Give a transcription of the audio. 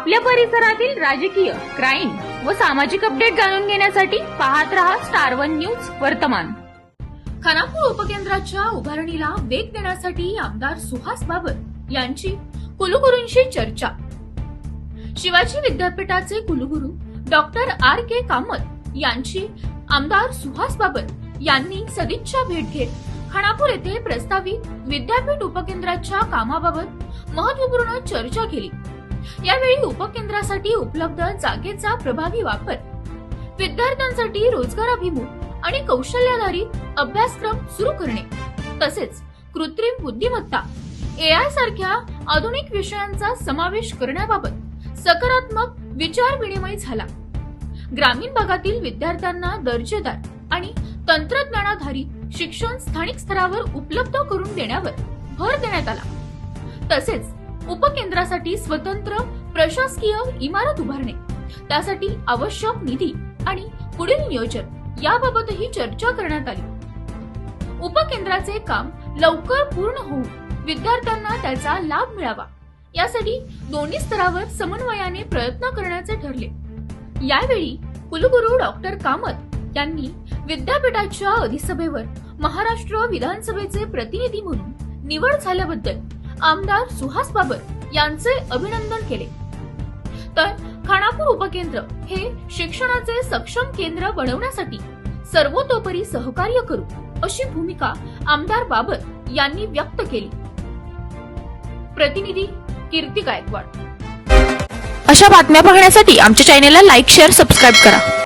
आपल्या परिसरातील राजकीय, क्राईम व सामाजिक अपडेट जाणून घेण्यासाठी पाहत रहा स्टार वन न्यूज वर्तमान। खानापूर उपकेंद्राच्या उभारणीला वेग देण्यासाठी आमदार सुहास बाबर यांची कुलगुरूंशी चर्चा। शिवाजी विद्यापीठाचे कुलगुरू डॉक्टर R.K. कामत यांची आमदार सुहास बाबर यांनी सदिच्छा भेट घेत खानापूर येथे प्रस्तावित विद्यापीठ उपकेंद्राच्या कामाबाबत महत्त्वपूर्ण चर्चा केली। यावेळी उपकेंद्रासाठी उपलब्ध जागेचा प्रभावी वापर, विद्यार्थ्यांसाठी रोजगाराभिमुख आणि कौशल्याधारित अभ्यासक्रम सुरू करणे, तसेच कृत्रिम बुद्धिमत्ता AI सारख्या आधुनिक विषयांचा समावेश करण्याबाबत सकारात्मक विचार विनिमय झाला। ग्रामीण भागातील विद्यार्थ्यांना दर्जेदार आणि तंत्रज्ञानाधारित शिक्षण स्थानिक स्तरावर उपलब्ध करून देण्यावर भर देण्यात आला। तसेच उपकेंद्रासाठी स्वतंत्र प्रशासकीय इमारत उभारणे, त्यासाठी आवश्यक निधी आणि पुढील नियोजन याबाबतही चर्चा करण्यात आली। उपकेंद्राचे काम लवकर पूर्ण होऊन विद्यार्थ्यांना त्याचा लाभ मिळावा यासाठी दोन्ही स्तरावर समन्वयाने प्रयत्न करण्याचे ठरले। यावेळी कुलगुरू डॉक्टर कामत यांनी विद्यापीठाच्या अधिसभेवर महाराष्ट्र विधानसभेचे प्रतिनिधी म्हणून निवड झाल्याबद्दल आमदार सुहास बाबर यांचे अभिनंदन केले। तर खानापूर उपकेंद्र हे शिक्षणाचे सक्षम केंद्र बनवण्यासाठी सर्वतोपरी सहकार्य करू अशी भूमिका आमदार बाबर यांनी व्यक्त केली। प्रतिनिधी कीर्ती गायकवाड। अशा बातम्या पाहण्यासाठी आमच्या चॅनेलला लाईक, शेअर, सबस्क्राईब करा।